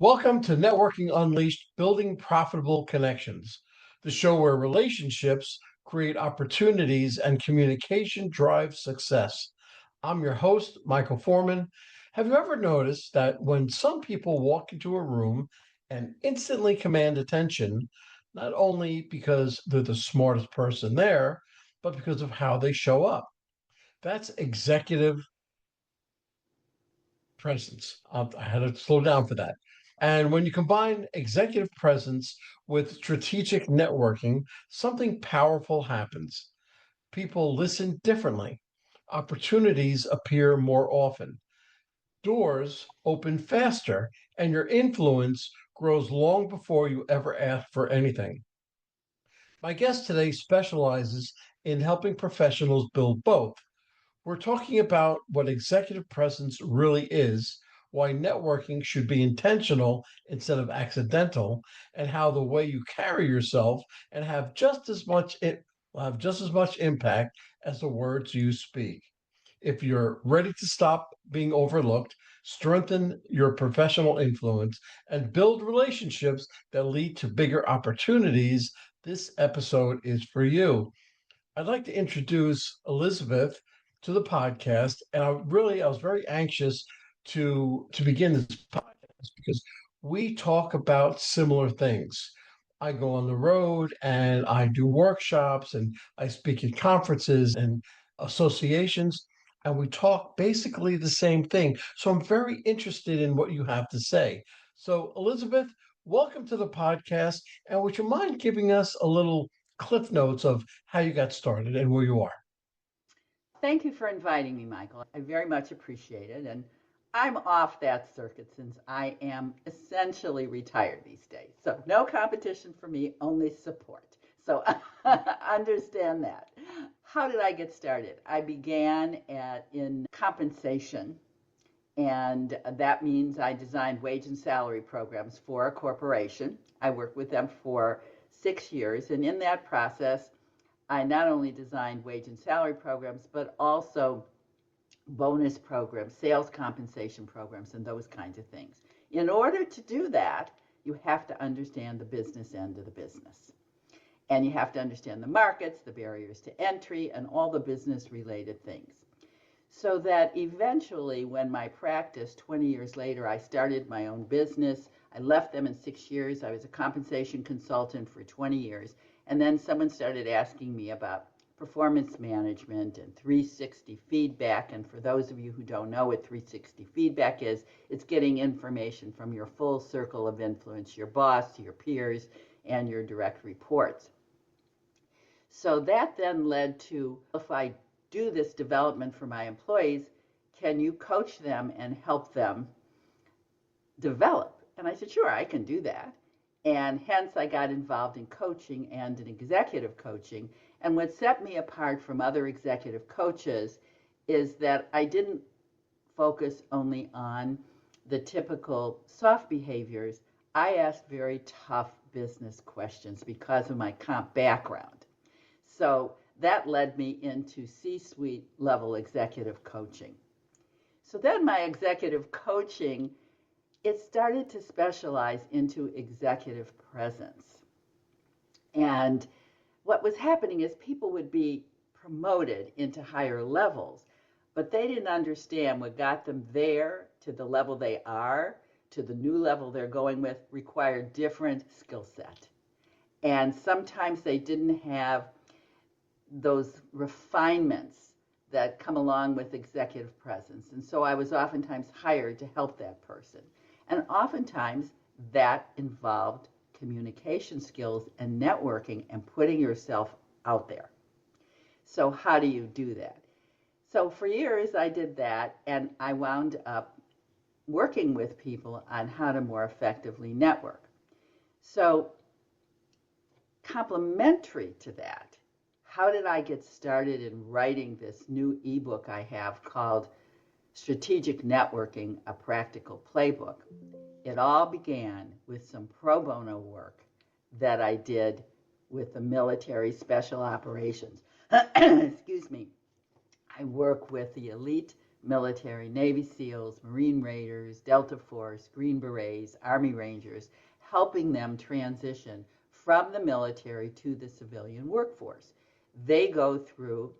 Welcome to Networking Unleashed Building Profitable Connections, the show where relationships create opportunities and communication drives success. I'm your host, Michael Forman. Have you ever noticed that when some people walk into a room and instantly command attention, not only because they're the smartest person there, but because of how they show up? That's executive presence. I had to slow down for that. And when you combine executive presence with strategic networking, something powerful happens. People listen differently. Opportunities appear more often. Doors open faster, and your influence grows long before you ever ask for anything. My guest today specializes in helping professionals build both. We're talking about what executive presence really is, why networking should be intentional instead of accidental, and how the way you carry yourself and will have just as much impact as the words you speak. If you're ready to stop being overlooked, strengthen your professional influence, and build relationships that lead to bigger opportunities, this episode is for you. I'd like to introduce Elizabeth to the podcast, and I was very anxious to begin this podcast because we talk about similar things. I go on the road and I do workshops and I speak at conferences and associations, and we talk basically the same thing. So I'm very interested in what you have to say. So, Elizabeth, welcome to the podcast, and would you mind giving us a little cliff notes of how you got started and where you are? Thank you for inviting me, Michael. I very much appreciate it. And I'm off that circuit since I am essentially retired these days. So, no competition for me, only support. So, understand that. How did I get started? I began in compensation, and that means I designed wage and salary programs for a corporation. I worked with them for 6 years, and in that process, I not only designed wage and salary programs, but also bonus programs, sales compensation programs, and those kinds of things. In order to do that, you have to understand the business end of the business. And you have to understand the markets, the barriers to entry, and all the business related things. So that eventually, when my practice, 20 years later, I started my own business. I left them in 6 years. I was a compensation consultant for 20 years. And then someone started asking me about performance management and 360 feedback. And for those of you who don't know what 360 feedback is, it's getting information from your full circle of influence, your boss, your peers, and your direct reports. So that then led to, if I do this development for my employees, can you coach them and help them develop? And I said, sure, I can do that. And hence I got involved in coaching and in executive coaching. And what set me apart from other executive coaches is that I didn't focus only on the typical soft behaviors. I asked very tough business questions because of my comp background. So that led me into C-suite level executive coaching. So then my executive coaching, it started to specialize into executive presence. And what was happening is people would be promoted into higher levels, but they didn't understand what got them there to the level they are, to the new level they're going with, required different skill set. And sometimes they didn't have those refinements that come along with executive presence. And so I was oftentimes hired to help that person. And oftentimes that involved communication skills and networking and putting yourself out there. So how do you do that? So for years I did that, and I wound up working with people on how to more effectively network. So complementary to that, how did I get started in writing this new ebook I have called Strategic Networking, a Practical Playbook? It all began with some pro bono work that I did with the military special operations. Excuse me. I work with the elite military, Navy SEALs, Marine Raiders, Delta Force, Green Berets, Army Rangers, helping them transition from the military to the civilian workforce. They go through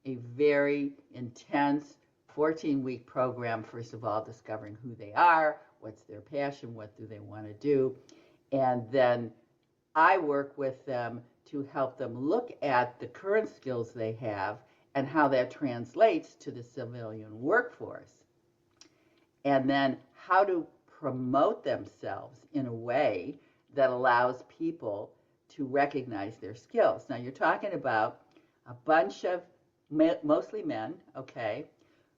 a very intense 14-week program, first of all, discovering who they are, what's their passion, what do they want to do, and then I work with them to help them look at the current skills they have and how that translates to the civilian workforce, and then how to promote themselves in a way that allows people to recognize their skills. Now, you're talking about a bunch of mostly men, okay,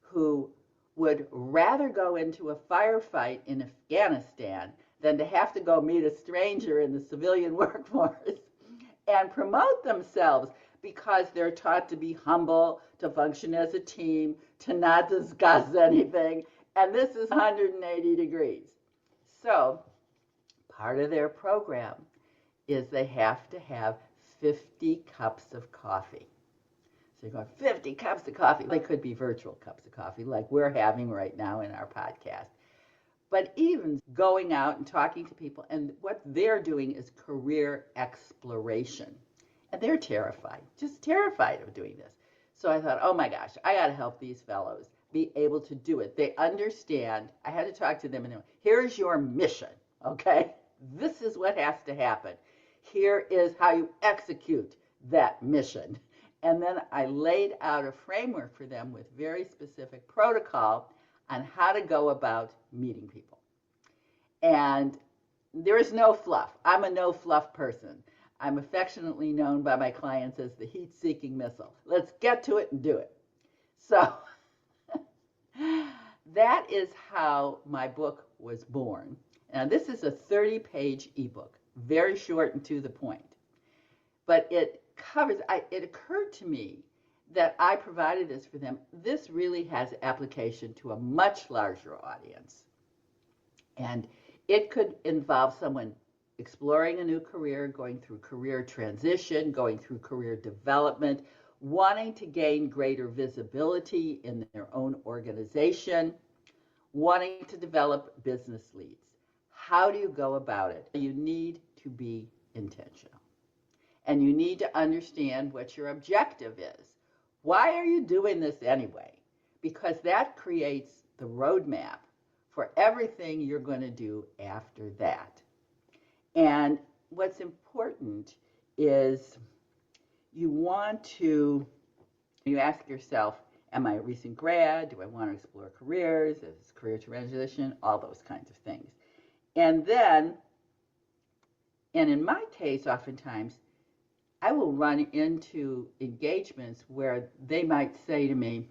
who would rather go into a firefight in Afghanistan than to have to go meet a stranger in the civilian workforce and promote themselves, because they're taught to be humble, to function as a team, to not discuss anything. And this is 180 degrees. So part of their program is they have to have 50 cups of coffee. So you're going, 50 cups of coffee. They could be virtual cups of coffee like we're having right now in our podcast. But even going out and talking to people, and what they're doing is career exploration. And they're terrified, just terrified of doing this. So I thought, oh my gosh, I got to help these fellows be able to do it. They understand. I had to talk to them and they went, here's your mission, okay? This is what has to happen. Here is how you execute that mission. And then I laid out a framework for them with very specific protocol on how to go about meeting people. And there is no fluff. I'm a no fluff person. I'm affectionately known by my clients as the heat-seeking missile. Let's get to it and do it. So that is how my book was born. Now, this is a 30-page ebook, very short and to the point. But it covers, it occurred to me that I provided this for them. This really has application to a much larger audience. And it could involve someone exploring a new career, going through career transition, going through career development, wanting to gain greater visibility in their own organization, wanting to develop business leads. How do you go about it? You need to be intentional. And you need to understand what your objective is. Why are you doing this anyway? Because that creates the roadmap for everything you're going to do after that. And what's important is you ask yourself, am I a recent grad? Do I want to explore careers? Is this career transition? All those kinds of things. And then, and in my case, oftentimes, I will run into engagements where they might say to me,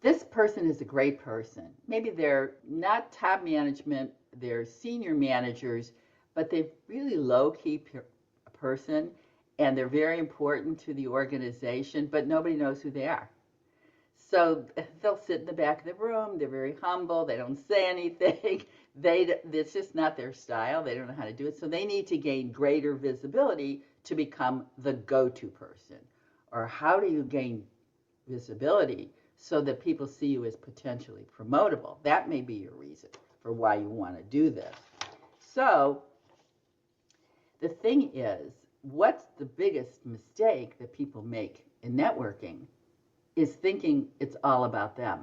this person is a great person. Maybe they're not top management, they're senior managers, but they're really low-key person, and they're very important to the organization, but nobody knows who they are. So they'll sit in the back of the room, they're very humble, they don't say anything, it's just not their style, they don't know how to do it, so they need to gain greater visibility to become the go-to person. Or how do you gain visibility so that people see you as potentially promotable? That may be your reason for why you want to do this. So the thing is, what's the biggest mistake that people make in networking is thinking it's all about them.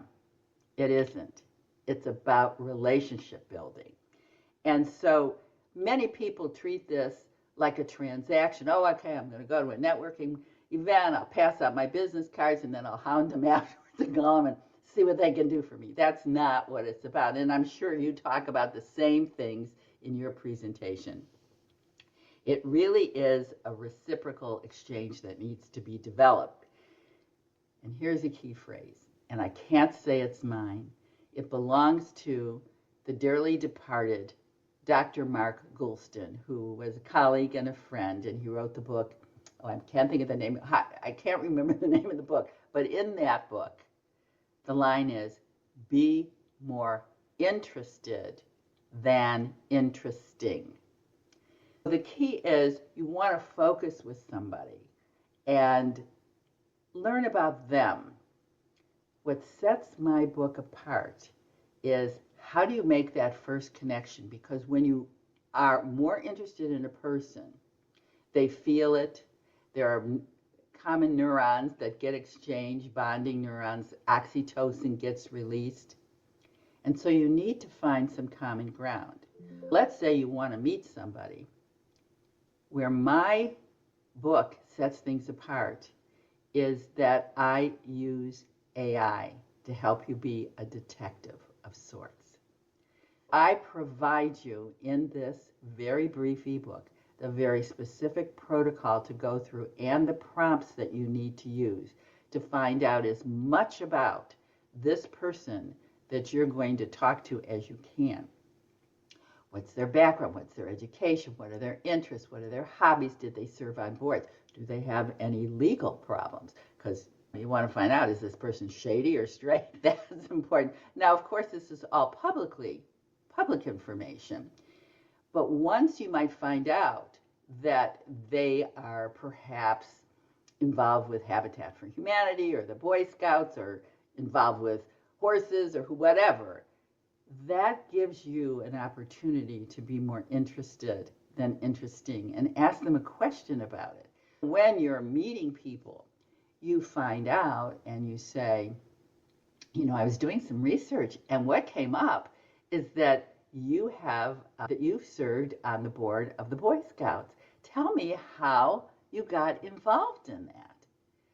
It isn't. It's about relationship building. And so many people treat this like a transaction. Oh, okay, I'm going to go to a networking event, I'll pass out my business cards, and then I'll hound them afterwards and call them and see what they can do for me. That's not what it's about. And I'm sure you talk about the same things in your presentation. It really is a reciprocal exchange that needs to be developed. And here's a key phrase, and I can't say it's mine. It belongs to the dearly departed Dr. Mark Goulston, who was a colleague and a friend, and he wrote the book, I can't think of the name, I can't remember the name of the book, but in that book, the line is, be more interested than interesting. The key is you want to focus with somebody and learn about them. what sets my book apart is how do you make that first connection? Because when you are more interested in a person, they feel it. There are common neurons that get exchanged, bonding neurons, oxytocin gets released. And so you need to find some common ground. Let's say you want to meet somebody. Where my book sets things apart is that I use AI to help you be a detective of sorts. I provide you in this very brief ebook the very specific protocol to go through and the prompts that you need to use to find out as much about this person that you're going to talk to as you can. What's their background? What's their education? What are their interests? What are their hobbies? Did they serve on boards? Do they have any legal problems? Because you want to find out, is this person shady or straight? That's important. Now, of course, this is all public information. But once you might find out that they are perhaps involved with Habitat for Humanity or the Boy Scouts or involved with horses or whatever, that gives you an opportunity to be more interested than interesting and ask them a question about it. When you're meeting people, you find out and you say, I was doing some research and what came up is that you've served on the board of the Boy Scouts. Tell me how you got involved in that.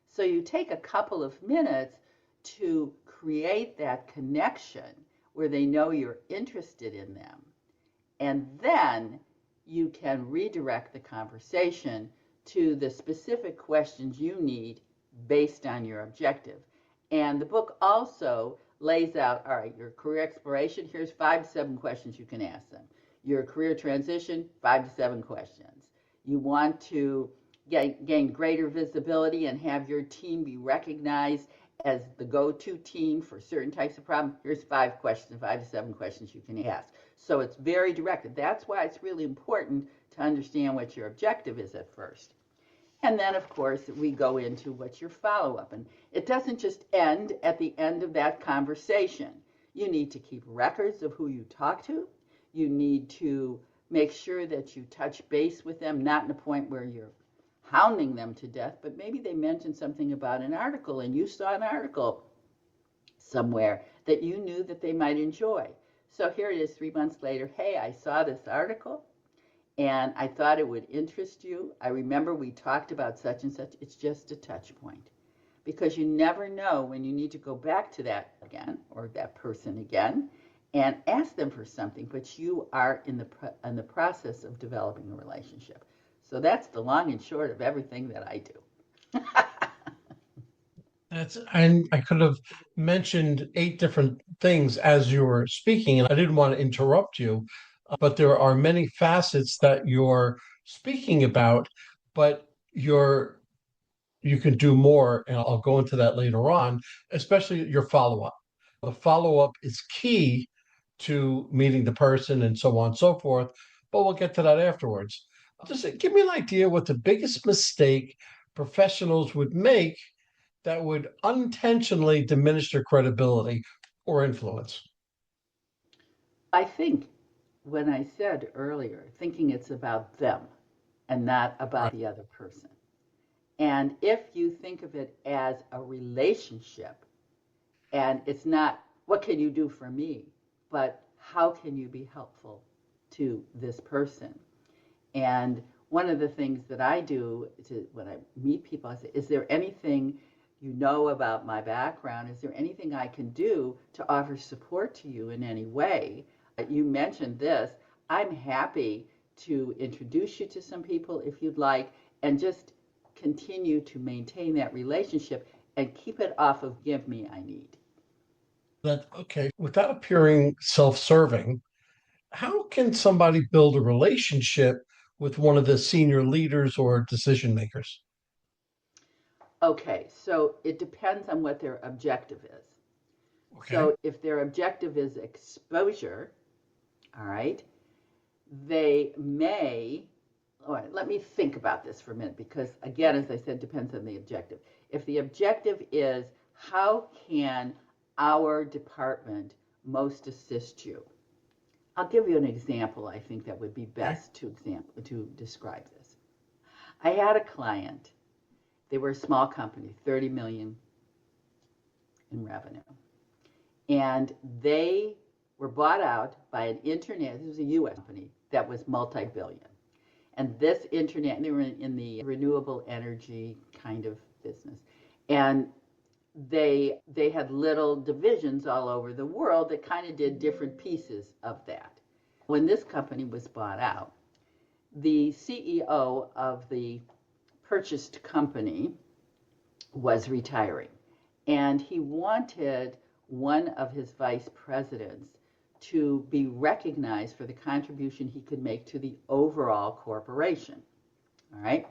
So you take a couple of minutes to create that connection where they know you're interested in them. And then you can redirect the conversation to the specific questions you need based on your objective. And the book also lays out, all right, your career exploration, here's 5 to 7 questions you can ask them. Your career transition, 5 to 7 questions. You want to gain greater visibility and have your team be recognized as the go-to team for certain types of problems. Here's 5 to 7 questions you can ask. So it's very directed. That's why it's really important to understand what your objective is at first. And then, of course, we go into what's your follow-up. And it doesn't just end at the end of that conversation. You need to keep records of who you talk to. You need to make sure that you touch base with them, not in a point where you're hounding them to death, but maybe they mentioned something about an article and you saw an article somewhere that you knew that they might enjoy. So here it is 3 months later. Hey, I saw this article and I thought it would interest you. I remember we talked about such and such. It's just a touch point because you never know when you need to go back to that again or that person again and ask them for something, but you are in the process of developing a relationship. So that's the long and short of everything that I do. And I could have mentioned 8 different things as you were speaking, and I didn't want to interrupt you, but there are many facets that you're speaking about, but you can do more, and I'll go into that later on, especially your follow-up. The follow-up is key to meeting the person and so on and so forth, but we'll get to that afterwards. Just give me an idea what the biggest mistake professionals would make that would unintentionally diminish their credibility or influence. I think when I said earlier, thinking it's about them and not about Right. the other person. And if you think of it as a relationship, and it's not what can you do for me, but how can you be helpful to this person? And one of the things that I do when I meet people, I say, is there anything you know about my background? Is there anything I can do to offer support to you in any way? You mentioned this. I'm happy to introduce you to some people if you'd like, and just continue to maintain that relationship and keep it off of give me, I need. That okay, without appearing self-serving, how can somebody build a relationship with one of the senior leaders or decision makers? Okay, so it depends on what their objective is. Okay. So if their objective is exposure, all right, they may, all right, let me think about this for a minute because, again, as I said, depends on the objective. If the objective is how can our department most assist you? I'll give you an example. I think that would be Okay. best to describe this. I had a client. They were a small company, 30 million in revenue. And they were bought out by an internet, this was a US company that was multi-billion. And this internet, they were in the renewable energy kind of business. And they had little divisions all over the world that kind of did different pieces of that. When this company was bought out, the CEO of the purchased company was retiring, and he wanted one of his vice presidents to be recognized for the contribution he could make to the overall corporation. All right?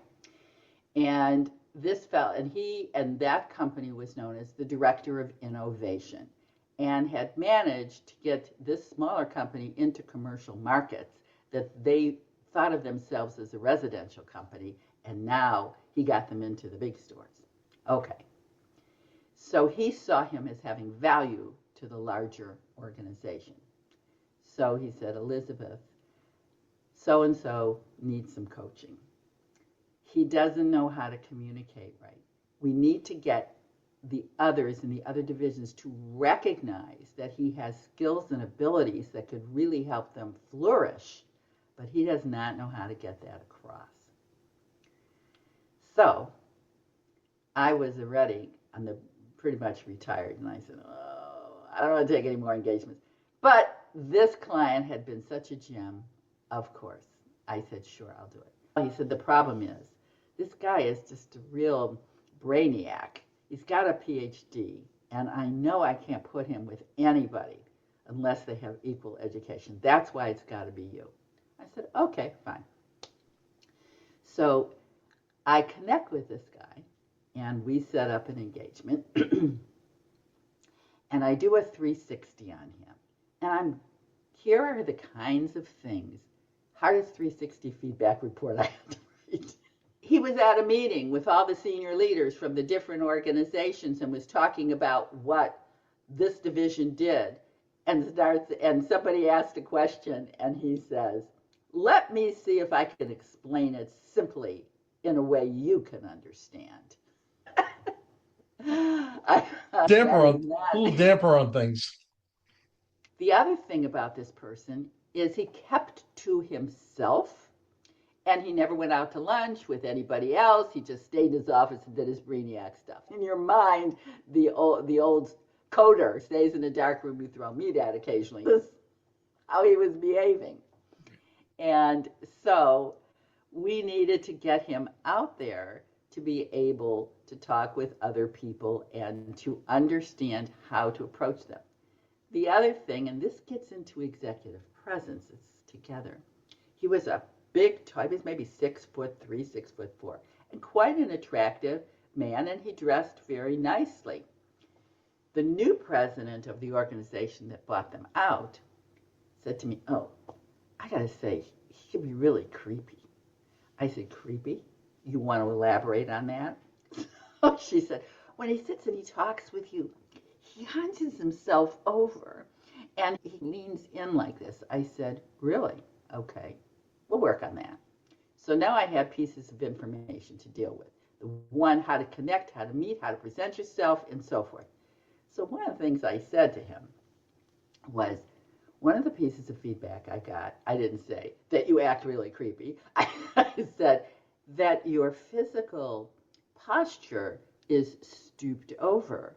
And this fell, and that company was known as the Director of Innovation, and had managed to get this smaller company into commercial markets that they thought of themselves as a residential company, and now he got them into the big stores. Okay. So he saw him as having value to the larger organization. So he said, Elizabeth, so and so needs some coaching. He doesn't know how to communicate right. We need to get the others in the other divisions to recognize that he has skills and abilities that could really help them flourish, but he does not know how to get that across. So I was already pretty much retired, and I said, oh, I don't want to take any more engagements. But this client had been such a gem, of course. I said, sure, I'll do it. He said, the problem is, this guy is just a real brainiac. He's got a PhD, and I know I can't put him with anybody unless they have equal education. That's why it's got to be you. I said, okay, fine. So I connect with this guy, and we set up an engagement, and I do a 360 on him. And here are the kinds of things, hardest 360 feedback report I have to write. He was at a meeting with all the senior leaders from the different organizations and was talking about what this division did, and somebody asked a question, and he says, let me see if I can explain it simply in a way you can understand. Damper That on is a little not. damper on things. The other thing about this person is he kept to himself, and he never went out to lunch with anybody else. He just stayed in his office and did his brainiac stuff. In your mind, the old coder stays in a dark room you throw meat at occasionally. This is how he was behaving. And so we needed to get him out there to be able to talk with other people and to understand how to approach them. The other thing, and this gets into executive presence, it's together. He was a big, he was maybe 6'3", 6'4", and quite an attractive man, and he dressed very nicely. The new president of the organization that bought them out said to me, oh, I gotta say, he could be really creepy. I said, creepy? You want to elaborate on that? She said, when he sits and he talks with you, he hunches himself over and he leans in like this. I said, really? Okay, we'll work on that. So now I had pieces of information to deal with. The one, how to connect, how to meet, how to present yourself, and so forth. So one of the things I said to him was, one of the pieces of feedback I got, I didn't say that you act really creepy. I said that your physical posture is stooped over,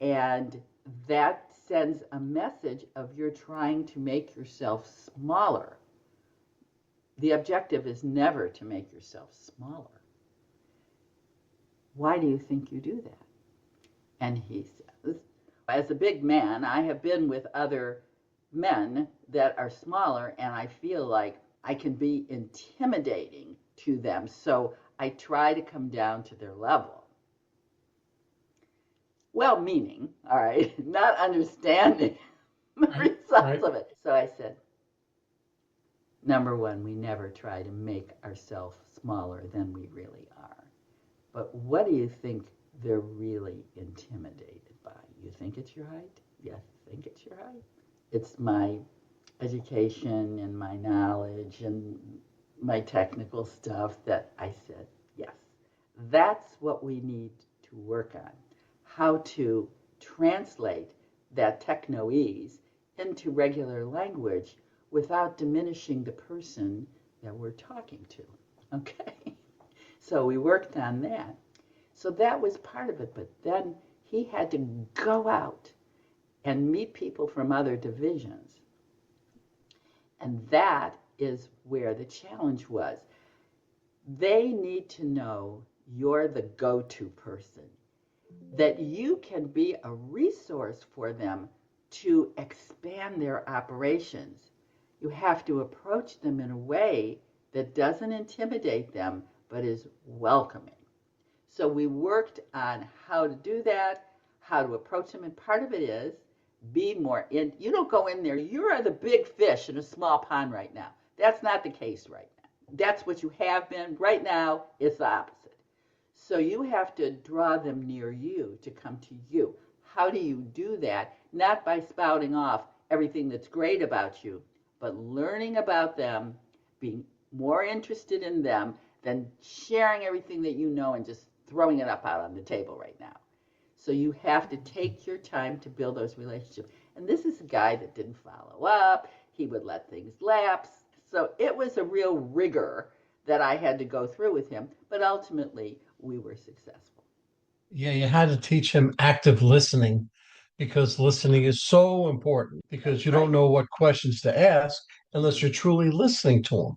and that sends a message of you're trying to make yourself smaller. The objective is never to make yourself smaller. Why do you think you do that? And he says, as a big man, I have been with other men that are smaller, and I feel like I can be intimidating to them, so I try to come down to their level. Well meaning, all right, not understanding the results of it. So I said, number one, we never try to make ourselves smaller than we really are. But what do you think they're really intimidated by? You think it's your height? Yes, I think it's your height. It's my education and my knowledge and my technical stuff that I said, yes, that's what we need to work on. How to translate that technoese into regular language without diminishing the person that we're talking to. Okay? So we worked on that. So that was part of it, but then he had to go out and meet people from other divisions. And that is where the challenge was. They need to know you're the go to person, that you can be a resource for them to expand their operations. You have to approach them in a way that doesn't intimidate them but is welcoming. So we worked on how to do that, how to approach them, and part of it is be more in. You don't go in there, you are the big fish in a small pond right now. That's not the case right now. That's what you have been. Right now, it's the opposite. So you have to draw them near you to come to you. How do you do that? Not by spouting off everything that's great about you, but learning about them, being more interested in them than sharing everything that you know and just throwing it up out on the table right now. So you have to take your time to build those relationships. And this is a guy that didn't follow up. He would let things lapse. So it was a real rigor that I had to go through with him. But ultimately, we were successful. Yeah, you had to teach him active listening because listening is so important because That's you don't right. know what questions to ask unless you're truly listening to them.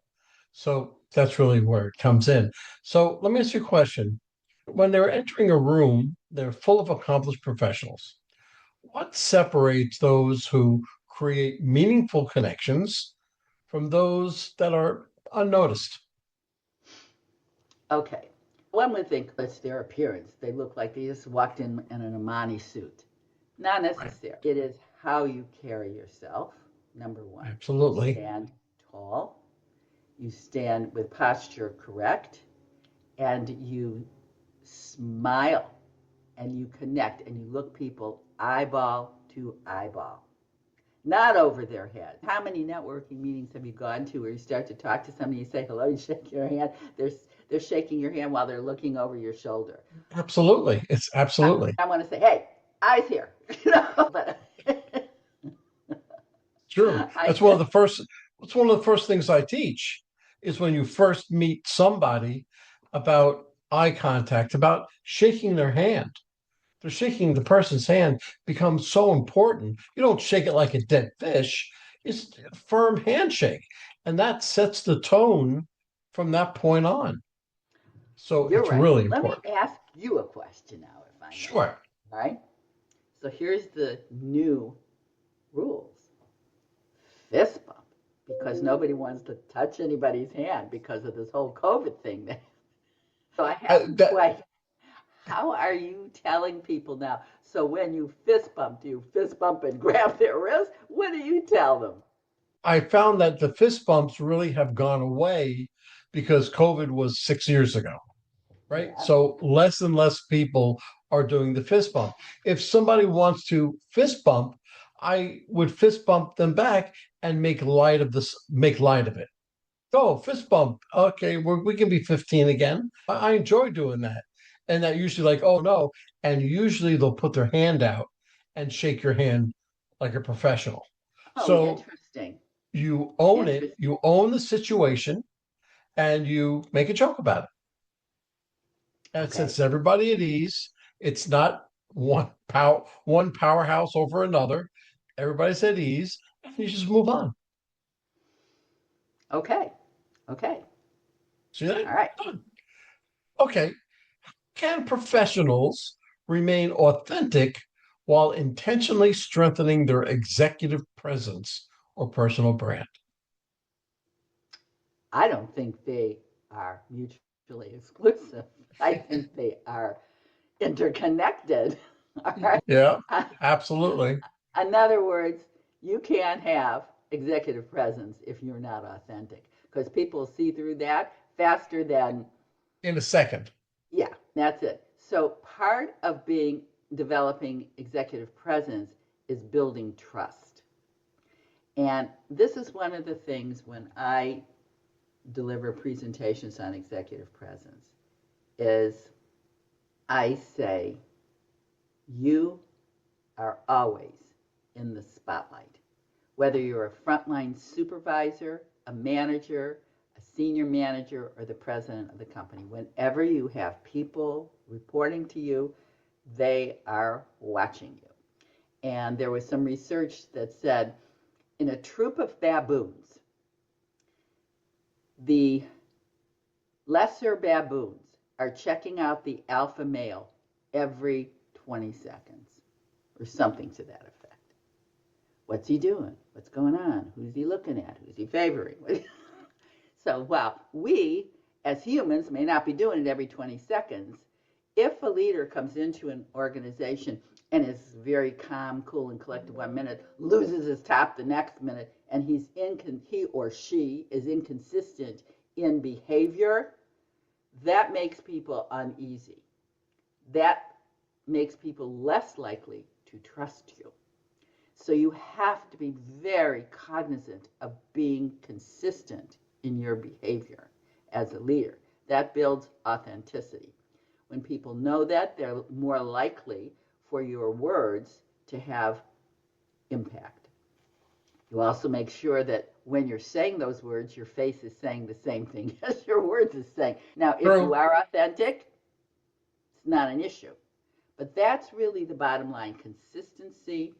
So that's really where it comes in. So let me ask you a question. When they're entering a room, they're full of accomplished professionals. What separates those who create meaningful connections from those that are unnoticed? Okay. One would think it's their appearance. They look like they just walked in an Amani suit. Not Right. necessary. It is how you carry yourself, number one. You Absolutely. stand tall, you stand with posture correct, and you smile and you connect and you look people eyeball to eyeball, not over their head. How many networking meetings have you gone to where you start to talk to somebody, you say hello, you shake your hand, they're shaking your hand while they're looking over your shoulder. Absolutely. It's absolutely I want to say, hey, eyes here, but true. I That's one of the first That's one of the first things I teach is when you first meet somebody about eye contact, about shaking their hand. They're shaking the person's hand becomes so important. You don't shake it like a dead fish. It's a firm handshake. And that sets the tone from that point on. So you're it's right. really Let me important. ask you a question now, if I may. Sure. All right. So here's the new rules: fist bump, because nobody wants to touch anybody's hand because of this whole COVID thing. So I have to That question, how are you telling people now? So when you fist bump, do you fist bump and grab their wrist? What do you tell them? I found that the fist bumps really have gone away because COVID was 6 years ago, right? Yeah. So less and less people are doing the fist bump. If somebody wants to fist bump, I would fist bump them back and make light of it. Oh, fist bump. Okay, we can be 15 again. I enjoy doing that. And that usually like, oh no. And usually they'll put their hand out and shake your hand like a professional. Oh, So interesting. you own it, Interesting. you own the situation, and you make a joke about it. And it Okay. sets everybody at ease. It's not one powerhouse over another. Everybody's at ease, and you just move on. Okay. Okay. See that? All right. Done. Okay. Can professionals remain authentic while intentionally strengthening their executive presence or personal brand? I don't think they are mutually exclusive. I think they are interconnected. All right. Yeah, absolutely. In other words, you can't have executive presence if you're not authentic because people see through that faster than, In a second. yeah, that's it. So part of being developing executive presence is building trust. And this is one of the things when I deliver presentations on executive presence is I say, you are always in the spotlight. Whether you're a frontline supervisor, a manager, a senior manager, or the president of the company, whenever you have people reporting to you, they are watching you. And there was some research that said in a troop of baboons, the lesser baboons are checking out the alpha male every 20 seconds or something to that effect. What's he doing? What's going on? Who's he looking at? Who's he favoring? So while we as humans may not be doing it every 20 seconds, if a leader comes into an organization and is very calm, cool, and collected one minute, loses his top the next minute, and he or she is inconsistent in behavior, that makes people uneasy. That makes people less likely to trust you. So you have to be very cognizant of being consistent in your behavior as a leader. That builds authenticity. When people know that, they're more likely for your words to have impact. You also make sure that when you're saying those words, your face is saying the same thing as your words is saying. Now, if you are authentic, it's not an issue. But that's really the bottom line: consistency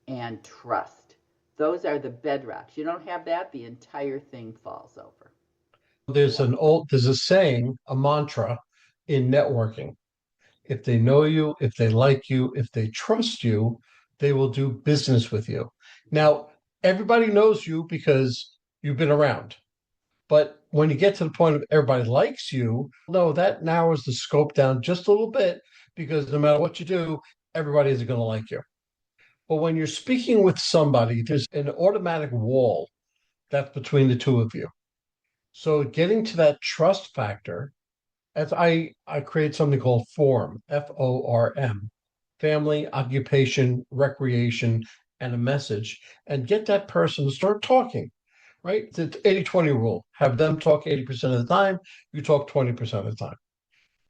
and trust. Those are the bedrocks. You don't have that, the entire thing falls over. There's a saying, a mantra in networking. If they know you, if they like you, if they trust you, they will do business with you. Now, everybody knows you because you've been around. But when you get to the point of everybody likes you, no, that narrows the scope down just a little bit because no matter what you do, everybody is going to like you. But when you're speaking with somebody, there's an automatic wall that's between the two of you. So getting to that trust factor, as I create something called FORM, FORM, family, occupation, recreation, and a message, and get that person to start talking, right? The 80-20 rule. Have them talk 80% of the time, you talk 20% of the time.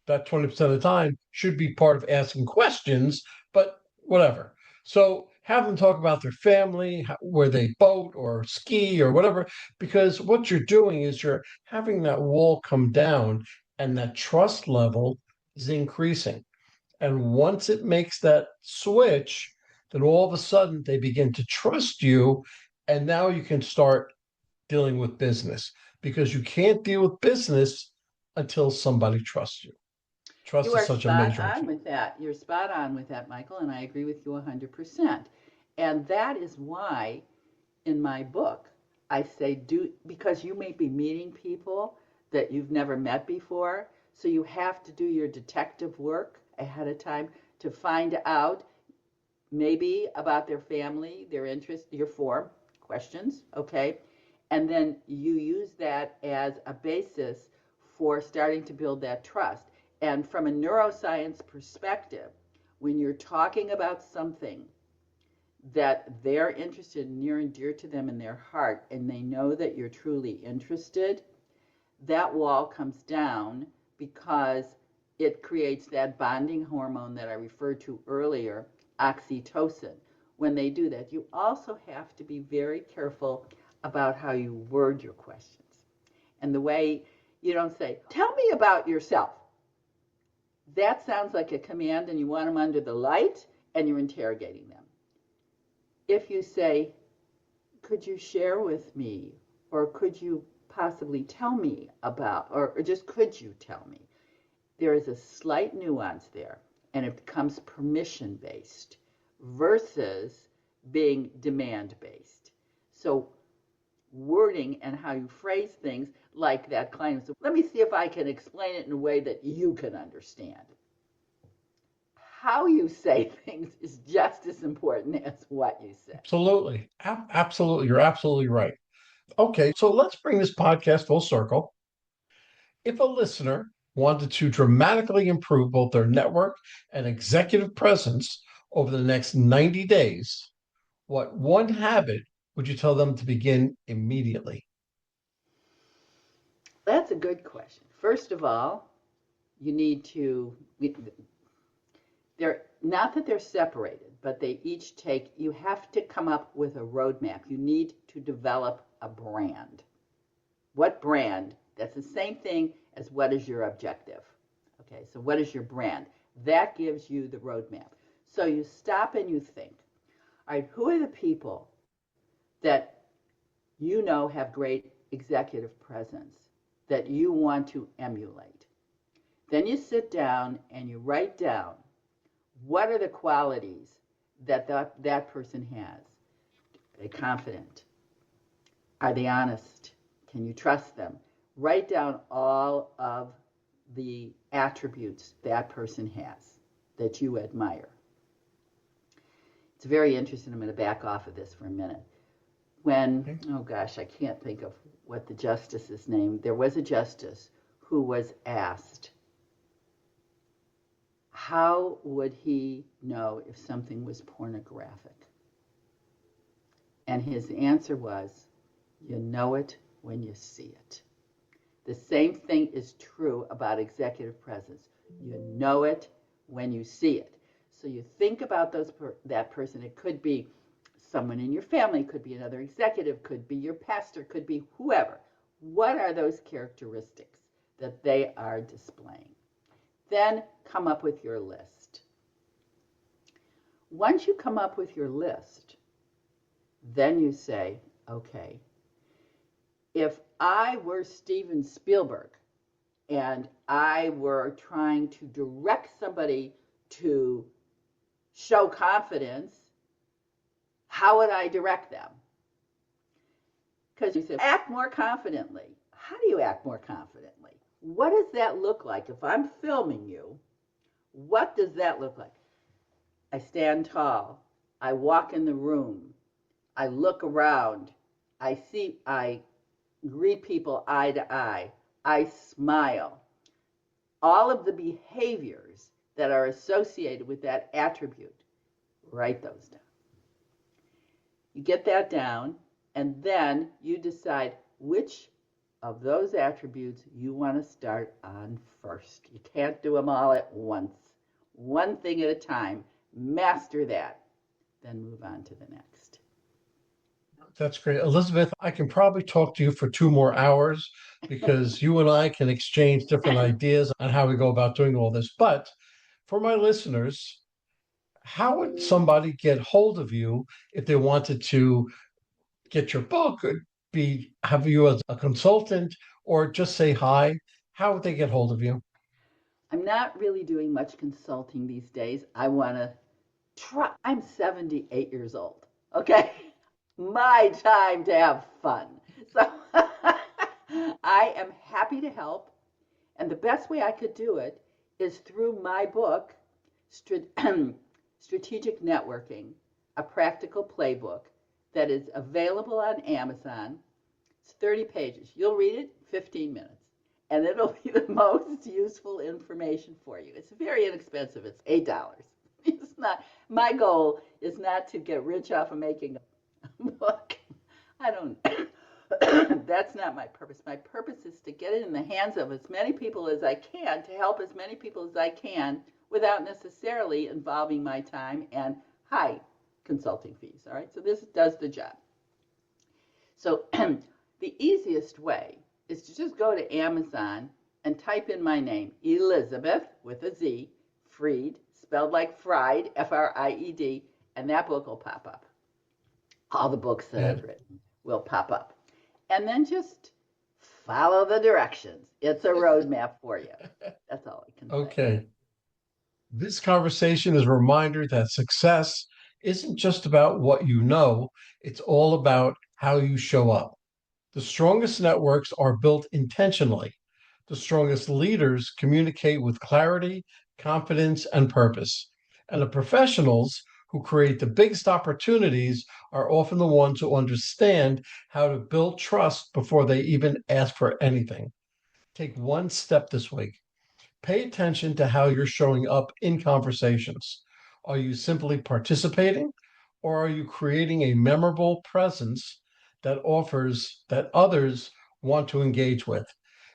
That 20% of the time should be part of asking questions, but whatever. So have them talk about their family, where they boat or ski or whatever, because what you're doing is you're having that wall come down and that trust level is increasing. And once it makes that switch, then all of a sudden they begin to trust you. And now you can start dealing with business because you can't deal with business until somebody trusts you. You Trust is are such a spot major on key. with that. You're spot on with that, Michael, and I agree with you 100%. And that is why in my book I say because you may be meeting people that you've never met before, so you have to do your detective work ahead of time to find out maybe about their family, their interest, your form questions, okay? And then you use that as a basis for starting to build that trust. And from a neuroscience perspective, when you're talking about something that they're interested in, near and dear to them in their heart, and they know that you're truly interested, that wall comes down because it creates that bonding hormone that I referred to earlier, oxytocin. When they do that, you also have to be very careful about how you word your questions and the way you don't say, "Tell me about yourself." That sounds like a command and you want them under the light and you're interrogating them. If you say, "Could you share with me?" or "Could you possibly tell me about," or just "Could you tell me?" There is a slight nuance there, and it becomes permission based versus being demand based. So, wording and how you phrase things like that client. So, let me see if I can explain it in a way that you can understand. How you say things is just as important as what you say. Absolutely. Absolutely. You're absolutely right. Okay, so let's bring this podcast full circle. If a listener wanted to dramatically improve both their network and executive presence, over the next 90 days, what one habit would you tell them to begin immediately? That's a good question. First of all, you need to, they're not that they're separated, but they each take, you have to come up with a roadmap. You need to develop a brand. What brand? That's the same thing as what is your objective. Okay, so what is your brand? That gives you the roadmap. So you stop and you think, all right, who are the people that you know have great executive presence that you want to emulate? Then you sit down and you write down what are the qualities that person has. Are they confident? Are they honest? Can you trust them? Write down all of the attributes that person has that you admire. It's very interesting. I'm going to back off of this for a minute. When, oh gosh, I can't think of what the justice's name, there was a justice who was asked, how would he know if something was pornographic? And his answer was, you know it when you see it. The same thing is true about executive presence. You know it when you see it. So you think about that person. It could be someone in your family, could be another executive, could be your pastor, could be whoever. What are those characteristics that they are displaying? Then come up with your list. Once you come up with your list, then you say, okay, if I were Steven Spielberg and I were trying to direct somebody to show confidence, how would I direct them? Because you said, act more confidently. How do you act more confidently? What does that look like? If I'm filming you, what does that look like? I stand tall. I walk in the room. I look around. I greet people eye to eye. I smile. All of the behaviors that are associated with that attribute, write those down. You get that down, and then you decide which of those attributes you want to start on first. You can't do them all at once. One thing at a time. Master that. Then move on to the next. That's great. Elizabeth, I can probably talk to you for 2 more hours because you and I can exchange different ideas on how we go about doing all this. But for my listeners, how would somebody get hold of you if they wanted to get your book, be have you as a consultant, or just say hi? How would they get hold of you? I'm not really doing much consulting these days. I want to try. I'm 78 years old. Okay? My time to have fun. So I am happy to help. And the best way I could do it is through my book, Strategic Networking, a Practical Playbook, that is available on Amazon. It's 30 pages. You'll read it 15 minutes, and it'll be the most useful information for you. It's very inexpensive. It's $8. It's not. My goal is not to get rich off of making a book. I don't. That's not my purpose. My purpose is to get it in the hands of as many people as I can, to help as many people as I can without necessarily involving my time and high consulting fees. All right, so this does the job. So the easiest way is to just go to Amazon and type in my name, Elizabeth with a Z, Fried, spelled like fried, F-R-I-E-D, and that book will pop up. All the books that I've written will pop up. And then just follow the directions. It's a roadmap for you. That's all I can say. Okay. This conversation is a reminder that success isn't just about what you know, it's all about how you show up. The strongest networks are built intentionally. The strongest leaders communicate with clarity, confidence, and purpose. And the professionals who create the biggest opportunities are often the ones who understand how to build trust before they even ask for anything. Take one step this week. Pay attention to how you're showing up in conversations. Are you simply participating, or are you creating a memorable presence that others want to engage with?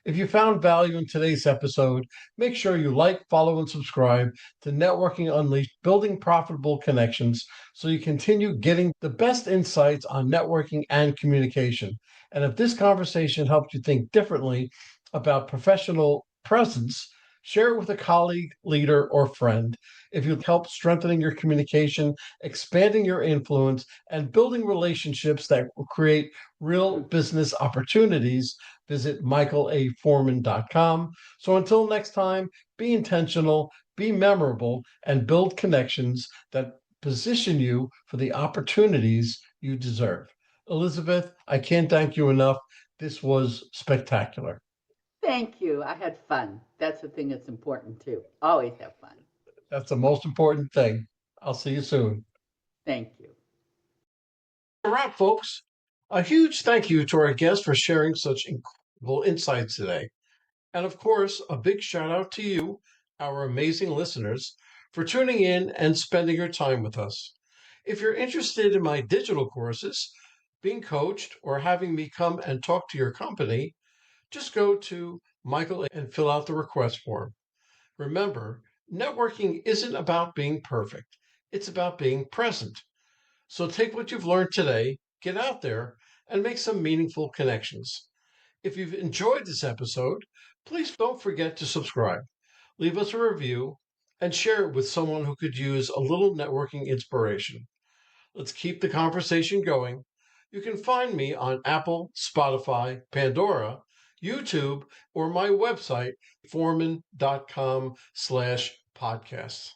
If you found value in today's episode, make sure you like, follow, and subscribe to Networking Unleashed, building profitable connections, so you continue getting the best insights on networking and communication. And if this conversation helped you think differently about professional presence, share it with a colleague, leader, or friend. If you'd help strengthening your communication, expanding your influence, and building relationships that will create real business opportunities, visit michaelaforman.com. So until next time, be intentional, be memorable, and build connections that position you for the opportunities you deserve. Elizabeth, I can't thank you enough. This was spectacular. Thank you. I had fun. That's the thing that's important too. Always have fun. That's the most important thing. I'll see you soon. Thank you. A wrap, folks. A huge thank you to our guest for sharing such incredible insights today. And of course, a big shout out to you, our amazing listeners, for tuning in and spending your time with us. If you're interested in my digital courses, being coached, or having me come and talk to your company, just go to Michael and fill out the request form. Remember, networking isn't about being perfect, it's about being present. So take what you've learned today, get out there, and make some meaningful connections. If you've enjoyed this episode, please don't forget to subscribe, leave us a review, and share it with someone who could use a little networking inspiration. Let's keep the conversation going. You can find me on Apple, Spotify, Pandora, YouTube, or my website, forman.com/podcasts.